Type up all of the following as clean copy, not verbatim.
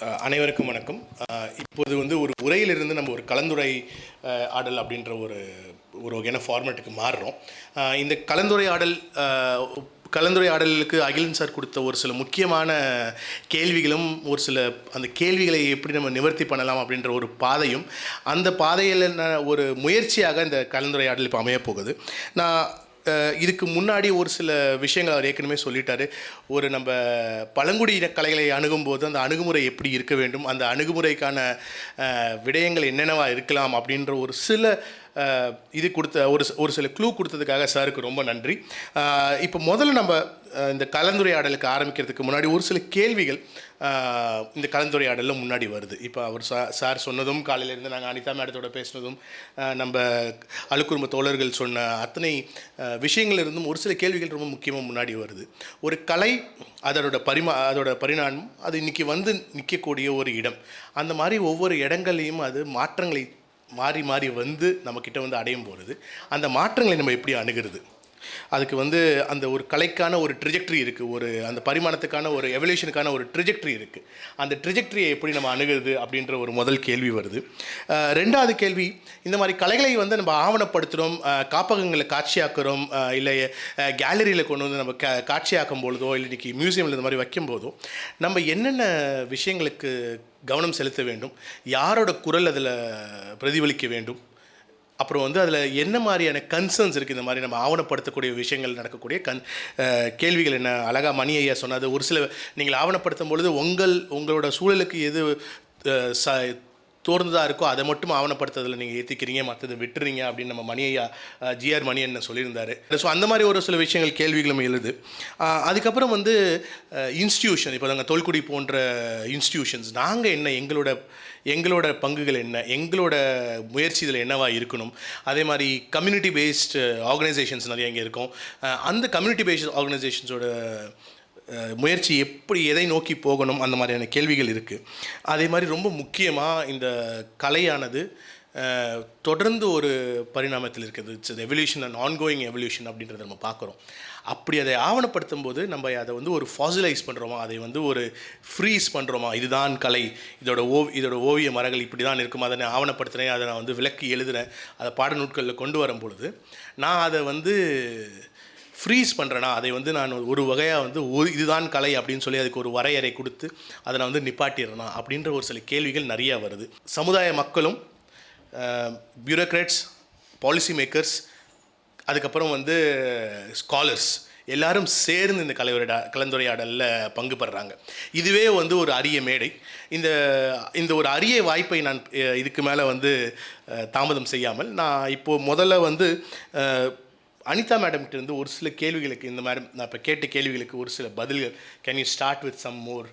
அனைவருக்கும் வணக்கம். இப்போது வந்து ஒரு உரையிலிருந்து நம்ம ஒரு கலந்துரை ஆடல் அப்படின்ற ஒரு ஒரு வகையான ஃபார்மேட்டுக்கு மாறுறோம். இந்த கலந்துரையாடலுக்கு அகிலன் சார் கொடுத்த ஒரு சில முக்கியமான கேள்விகளும் ஒரு சில அந்த கேள்விகளை எப்படி நம்ம நிவர்த்தி பண்ணலாம் அப்படின்ற ஒரு பாதையும் அந்த பாதையில் ஒரு முயற்சியாக இந்த கலந்துரையாடல் இப்போ அமையப்போகுது. நான் இதுக்கு முன்னாடி ஒரு சில விஷயங்கள் அவர் ஏற்கனவே சொல்லிட்டாரு. ஒரு நம்ம பழங்குடியின கலைகளை அணுகும்போது அந்த அணுகுமுறை எப்படி இருக்க வேண்டும், அந்த அணுகுமுறைக்கான விடயங்கள் என்னென்னவா இருக்கலாம் அப்படின்ற ஒரு சில இது கொடுத்த ஒரு சில க்ளூ கொடுத்ததுக்காக சாருக்கு ரொம்ப நன்றி. இப்போ முதல்ல நம்ம இந்த கலந்துரையாடலுக்கு ஆரம்பிக்கிறதுக்கு முன்னாடி ஒரு சில கேள்விகள் இந்த கலந்துரையாடலில் முன்னாடி வருது. இப்போ அவர் சார் சொன்னதும், காலையிலேருந்து நாங்கள் அனிதா மேடத்தோட பேசினதும், நம்ம அழுக்குறும்ப தோழர்கள் சொன்ன அத்தனை விஷயங்கள் இருந்தும் ஒரு சில கேள்விகள் ரொம்ப முக்கியமாக முன்னாடி வருது. ஒரு கலை அதோட பரிணாமம் அது இன்றைக்கி வந்து நிற்கக்கூடிய ஒரு இடம், அந்த மாதிரி ஒவ்வொரு இடங்களையும் அது மாற்றங்களை மாறி மாறி வந்து நம்மக்கிட்ட வந்து அடையும் போகிறது. அந்த மாற்றங்களை நம்ம எப்படி அணுகிறது, அதுக்கு வந்து அந்த ஒரு கலைக்கான ஒரு ட்ரிஜெக்ட்ரி இருக்குது, அந்த பரிமாணத்துக்கான ஒரு எவல்யூஷனுக்கான ஒரு ட்ரிஜெக்ட்ரி இருக்குது. அந்த ட்ரிஜெக்ட்ரியை எப்படி நம்ம அணுகிறது அப்படின்ற ஒரு முதல் கேள்வி வருது. ரெண்டாவது கேள்வி, இந்த மாதிரி கலைகளை வந்து நம்ம ஆவணப்படுத்துகிறோம், காப்பகங்களை காட்சியாக்குறோம், இல்லை கேலரியில் கொண்டு வந்து நம்ம காட்சியாக்கும் பொழுதோ, இல்லை இன்றைக்கி மியூசியமில் இந்த மாதிரி வைக்கும்போதோ நம்ம என்னென்ன விஷயங்களுக்கு கவனம் செலுத்த வேண்டும், யாரோட குரல் அதில் பிரதிபலிக்க வேண்டும், அப்புறம் வந்து அதில் என்ன மாதிரியான கன்சர்ன்ஸ் இருக்குது, இந்த மாதிரி நம்ம ஆவணப்படுத்தக்கூடிய விஷயங்கள் நடக்கக்கூடிய கேள்விகள் என்ன. அழகாக மணி ஐயா சொன்னது, ஒரு சில நீங்கள் ஆவணப்படுத்தும் பொழுது உங்களோட சூழலுக்கு எது தோர்ந்ததாக இருக்கோ அதை மட்டும் ஆவணப்படுத்துறதில் நீங்கள் ஏற்றிக்கிறீங்க, மற்றதை விட்டுறீங்க அப்படின்னு நம்ம மணியா ஜிஆர் மணி என்ன சொல்லியிருந்தார். ஸோ அந்த மாதிரி ஒரு சில விஷயங்கள் கேள்விகளும் எழுது. அதுக்கப்புறம் வந்து இன்ஸ்டியூஷன், இப்போ நாங்கள் தொல்குடி போன்ற இன்ஸ்டியூஷன்ஸ், நாங்கள் என்ன, எங்களோட பங்குகள் என்ன, எங்களோட முயற்சி இதில் என்னவா இருக்கணும். அதே மாதிரி கம்யூனிட்டி பேஸ்டு ஆர்கனைசேஷன்ஸ் நிறைய இங்கே இருக்கும். அந்த கம்யூனிட்டி பேஸ்டு ஆர்கனைசேஷன்ஸோட முயற்சி எதை நோக்கி போகணும், அந்த மாதிரியான கேள்விகள் இருக்குது. அதே மாதிரி ரொம்ப முக்கியமாக இந்த கலையானது தொடர்ந்து ஒரு பரிணாமத்தில் இருக்குது. It's evolution and ongoing evolution அப்படின்றத நம்ம பார்க்குறோம். அப்படி அதை ஆவணப்படுத்தும் போது நம்ம அதை வந்து ஒரு ஃபாசிலைஸ் பண்ணுறோமா, அதை வந்து ஒரு ஃப்ரீஸ் பண்ணுறோமா, இதுதான் கலை, இதோட ஓவிய மரங்கள் இப்படி தான் இருக்கும், அதை நான் ஆவணப்படுத்துகிறேன், அதை நான் வந்து விளக்கி எழுதுகிறேன், அதை பாடநூட்களில் கொண்டு வரும் பொழுது நான் அதை வந்து ஃப்ரீஸ் பண்ணுறேன்னா, அதை வந்து நான் ஒரு வகையாக வந்து இதுதான் கலை அப்படின்னு சொல்லி அதுக்கு ஒரு வரையறை கொடுத்து அதை நான் வந்து நிப்பாட்டிடுறேனா அப்படின்ற ஒரு சில கேள்விகள் நிறையா வருது. சமுதாய மக்களும், பியூரோக்ராட்ஸ், பாலிசி மேக்கர்ஸ், அதுக்கப்புறம் வந்து ஸ்காலர்ஸ் எல்லாரும் சேர்ந்து இந்த கலந்துரையாடலில் பங்கு பெறுறாங்க. இதுவே வந்து ஒரு அரிய மேடை. இந்த ஒரு அரிய வாய்ப்பை நான் இதுக்கு மேலே வந்து தாமதம் செய்யாமல் நான் இப்போது முதல்ல வந்து அனிதா மேடம்கிட்ட இருந்து ஒரு சில கேள்விகளுக்கு, இந்த மாதிரி நான் இப்போ கேட்ட கேள்விகளுக்கு ஒரு சில பதில்கள். Can you start with some more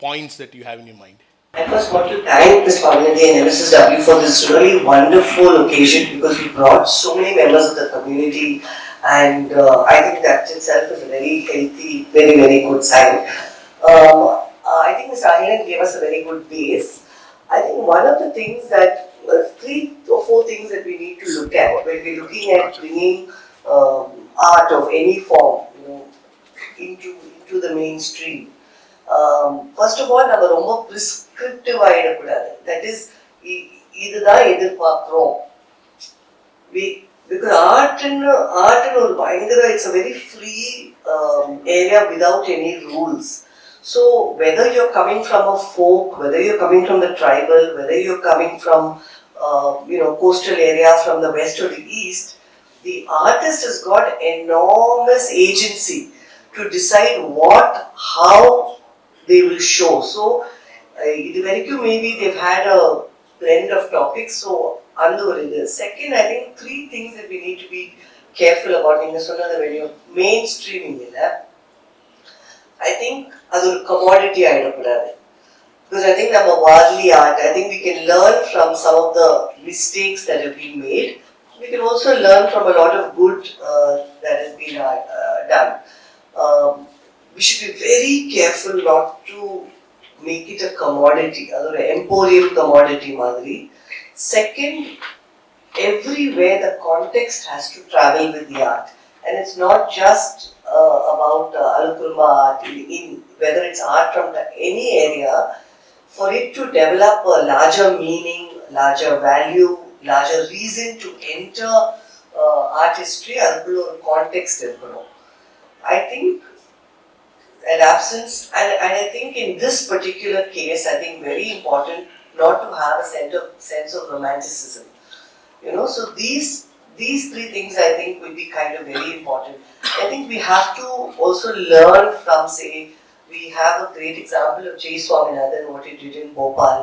points that you have in your mind? I first want to thank this community and MSSW for this really wonderful occasion, because we brought so many members of the community, and I think that itself is a very healthy, very, very good sign. I think Mr. Ahilan gave us a very good base. I think one of the things that, 3 or 4 things that we need to look at when we're looking at bringing art of any form, into the mainstream. First of all, நம்ம ரொம்ப prescriptive ஆயிடக்கூடாது. That is, இதுதான் எதிர்பார்க்கிறோம். Because art ஒரு பயங்கர, it's a very free area without any rules. So whether you're coming from a folk, whether you're coming from the tribal, whether you're coming from coastal area, from the west or the east, the artist has got enormous agency to decide how they will show. So maybe they've had a blend of topics. So second, I think 3 things that we need to be careful about in this one. When you're mainstreaming it, I think as a commodity ஆயிடக்கூடாது. Because I think நம்ம worldly art, I think we can learn from some of the mistakes that have been made. We can also learn from a lot of good that has been done. We should be very careful not to make it a commodity, an emporium commodity madri. Second, everywhere the context has to travel with the art, and it's not just about Alukurma art, whether it's art from any area. for it to develop a larger meaning, larger value, larger reason to enter artistry, அதுக்குள்ள ஒரு context இருக்கணும். I think an absence, and I think in this particular case, I think very important not to have a sense of romanticism. You know, so these three things I think will be kind of very important. I think we have to also learn from, say, we have a great example of J. Swaminathan, what he did in Bhopal.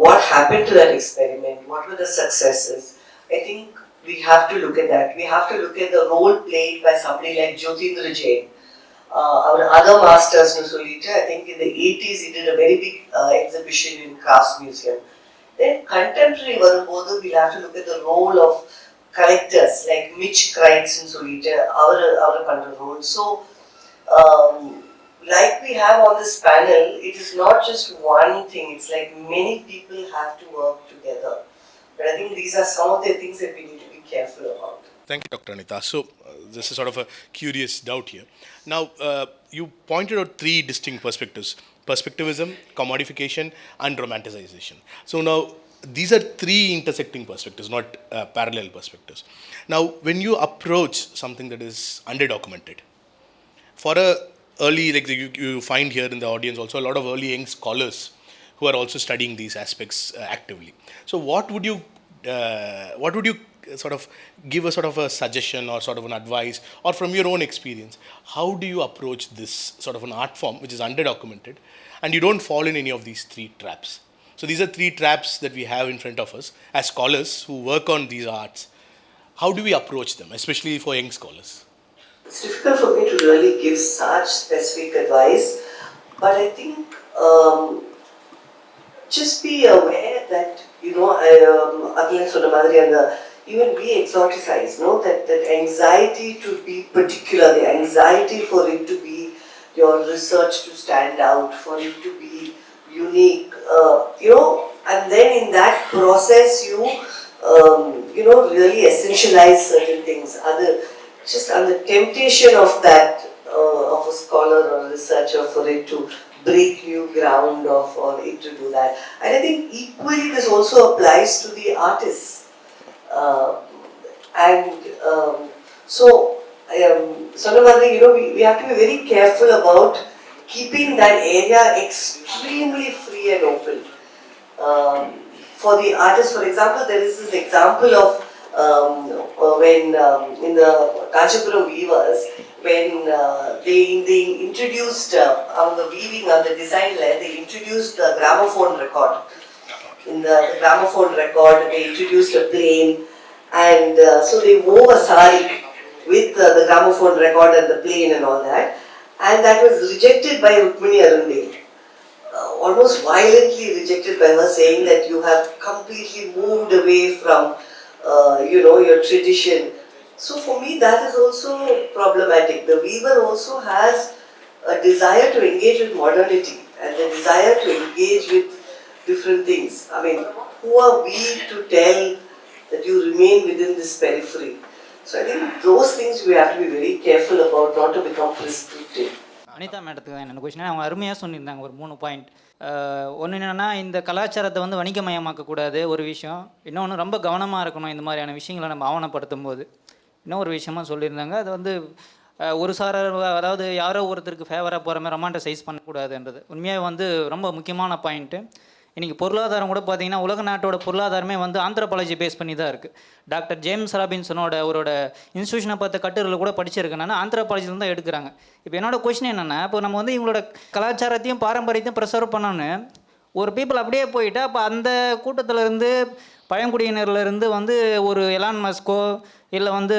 What happened to that experiment? What were the successes? I think we have to look at that. We have to look at the role played by somebody like Jyotindra Jain. Our other masters, I think in the 80s he did a very big exhibition in Crafts Museum. Then contemporary வரும்போது we'll have to look at the role of collectors like Mitch Kreitz our பண்ற role. So like we have on this panel, it is not just one thing, it's like many people have to work together. But I think these are some of the things that we need to be careful about. Thank you, Dr. Anita. So, this is sort of a curious doubt here. Now, you pointed out three distinct perspectives: perspectivism, commodification, and romanticization. So, now these are three intersecting perspectives, not parallel perspectives. Now, when you approach something that is underdocumented, for a early, like you find here in the audience also a lot of early young scholars who are also studying these aspects actively. So, what would you sort of give a sort of a suggestion or sort of an advice, or from your own experience, how do you approach this sort of an art form which is underdocumented and you don't fall in any of these three traps? So these are three traps that we have in front of us as scholars who work on these arts. How do we approach them, especially for young scholars? It's difficult for me to really give such specific advice, but I think just be aware that, you know, again, sort of even we exoticize, no? That anxiety to be particular, the anxiety for it to be your research to stand out, for it to be unique, you know, and then in that process you know, really essentialize certain things. Just on the temptation of that, of a scholar or a researcher for it to break new ground or it to do that. And I think equally this also applies to the artists. So Sonamandri, you know, we have to be very careful about keeping that area extremely free and open. For the artists, for example, there is this example of when in the Kanchipuram weavers, when they introduced on the weaving, on the design layer, they introduced the gramophone record. In the gramophone record, they introduced a plane, and so they wove a sari with the gramophone record and the plane and all that, and that was rejected by Rukmini Arundel. Almost violently rejected by her, saying that you have completely moved away from you know, your tradition. So for me that is also problematic. The weaver also has a desire to engage with modernity and the desire to engage with different things. I mean, who are we to tell that you remain within this periphery? So I think those things we have to be very careful about, not to become prescriptive. Anitha மேடத்துக்கு தான் என்னென்ன question அவங்க அருமையாக சொல்லியிருந்தாங்க ஒரு 3 point. ஒன்று என்னென்னா, இந்த கலாச்சாரத்தை வந்து வணிகமயமாக்கக்கூடாது ஒரு விஷயம். இன்னொன்று ரொம்ப கவனமாக இருக்கணும் இந்த மாதிரியான விஷயங்களை நம்ம ஆவணப்படுத்தும் போது. இன்னொரு விஷயமா சொல்லியிருந்தாங்க, அது வந்து ஒரு சாரர், அதாவது யாரோ ஒருத்தருக்கு ஃபேவராக போகிற மாதிரி ரொமான்டிசைஸ் பண்ணக்கூடாதுன்றது உண்மையாக வந்து ரொம்ப முக்கியமான பாயிண்ட்டு. இன்றைக்கி பொருளாதாரம் கூட பார்த்திங்கன்னா, உலக நாட்டோட பொருளாதாரமே வந்து ஆந்த்ரோபாலஜி பேஸ் பண்ணி தான் இருக்குது. டாக்டர் ஜேம்ஸ் ராபின்சனோட அவரோட இன்ஸ்டியூஷனை பார்த்த கட்டுரையில் கூட படிச்சிருக்கேன் நான், ஆந்த்ரோபாலஜியில் தான் எடுக்கிறாங்க. இப்போ என்னோட கொஸ்டின் என்னென்னா, இப்போ நம்ம வந்து இவங்களோட கலாச்சாரத்தையும் பாரம்பரியத்தையும் ப்ரிசர்வ் பண்ணோன்னு ஒரு பீப்புள் அப்படியே போயிட்டு, அப்போ அந்த கூட்டத்திலேருந்து பழங்குடியினர்லேருந்து வந்து ஒரு எலான் மஸ்கோ இல்லை வந்து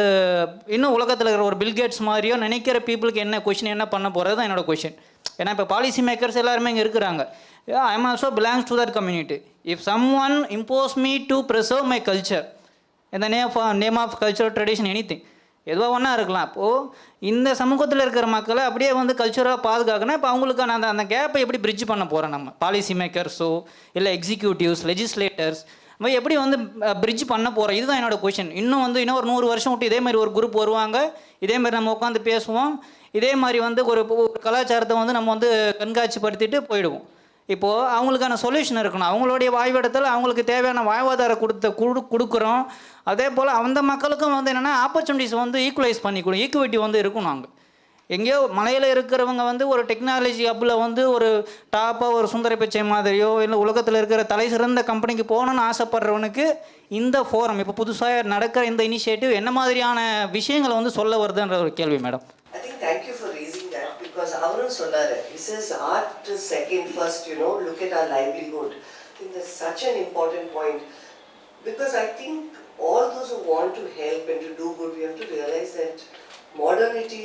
இன்னும் உலகத்தில் இருக்கிற ஒரு பில்கேட்ஸ் மாதிரியோ நினைக்கிற பீப்புளுக்கு என்ன கொஷின் என்ன பண்ண போகிறது தான் என்னோட கொஷின். ஏன்னா இப்போ பாலிசி மேக்கர்ஸ் எல்லாருமே இங்கே இருக்கிறாங்க. I am also belongs to that community. If someone impose me to preserve my culture in the name of culture tradition anything எதுவாக ஒன்றா இருக்கலாம். அப்போது இந்த சமூகத்தில் இருக்கிற மக்களை அப்படியே வந்து கல்ச்சராக பாதுகாக்கணும். இப்போ அவங்களுக்கான அந்த கேப்பை எப்படி பிரிட்ஜ் பண்ண போகிறோம் நம்ம பாலிசி மேக்கர்ஸோ இல்லை எக்ஸிக்யூட்டிவ்ஸ் லெஜிஸ்லேட்டர்ஸ் எப்படி வந்து பிரிட்ஜ் பண்ண போகிறோம்? இதுதான் என்னோடய கொஷின். இன்னும் வந்து இன்னும் ஒரு 100 வருஷம் விட்டு இதே மாதிரி ஒரு குரூப் வருவாங்க, இதே மாதிரி நம்ம உட்காந்து பேசுவோம், இதே மாதிரி வந்து ஒரு கலாச்சாரத்தை வந்து நம்ம வந்து கண்காட்சிப்படுத்திட்டு போயிடுவோம். இப்போது அவங்களுக்கான சொல்யூஷன் இருக்கணும். அவங்களுடைய வாழ்விடத்தில் அவங்களுக்கு தேவையான வாழ்வாதாரம் கொடுக்குறோம். அதே போல் அந்த மக்களுக்கும் வந்து என்னென்னா ஆப்பர்ச்சுனிட்டிஸ் வந்து ஈக்குவலைஸ் பண்ணி ஈக்குவிட்டி வந்து இருக்கணும். அங்கே எங்கேயோ மலையில் இருக்கிறவங்க வந்து ஒரு டெக்னாலஜி ஹப்பில் வந்து ஒரு டாப்பாக ஒரு சுந்தர பிச்சை மாதிரியோ இல்லை உலகத்தில் இருக்கிற தலை சிறந்த கம்பெனிக்கு போகணுன்னு ஆசைப்படுறவனுக்கு இந்த ஃபோரம் இப்போ புதுசாக நடக்கிற இந்த இனிஷியேட்டிவ் என்ன மாதிரியான விஷயங்களை வந்து சொல்ல வருதுன்ற ஒரு கேள்வி madam. I think thank you for raising that because Avram Sollare, he says art is second, first, you know, look at our livelihood. I think that's such an important point because I think all those who want to help and to do good, we have to realize that modernity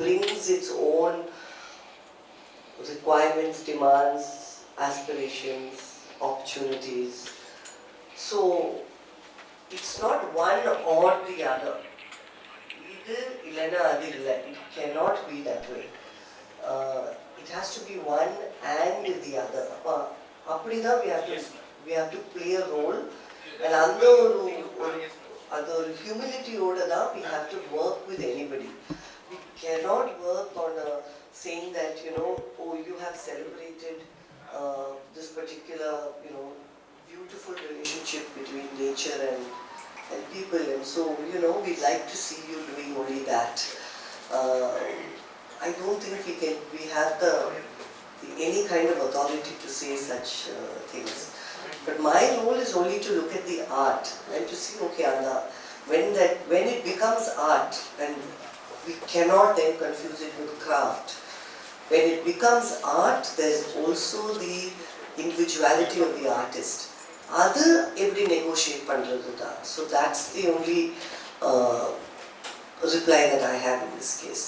brings its own requirements, demands, aspirations, opportunities. So it's not one or the other. It cannot be that way. It has to be one and the other. Appadina we have to play a role and under humility order we have to work with anybody. We cannot work on saying that, you know, oh, you have celebrated this particular, you know, beautiful relationship between nature and people, and so, you know, we'd like to see you doing only that. I don't think we have any kind of authority to say such things. But my role is only to look at the art and to see, okay, Anna, when it becomes art, and we cannot then confuse it with craft. When it becomes art, there's also the individuality of the artist. அது எப்படி negotiate பண்றது தான். So that's the only reply that I have in this case.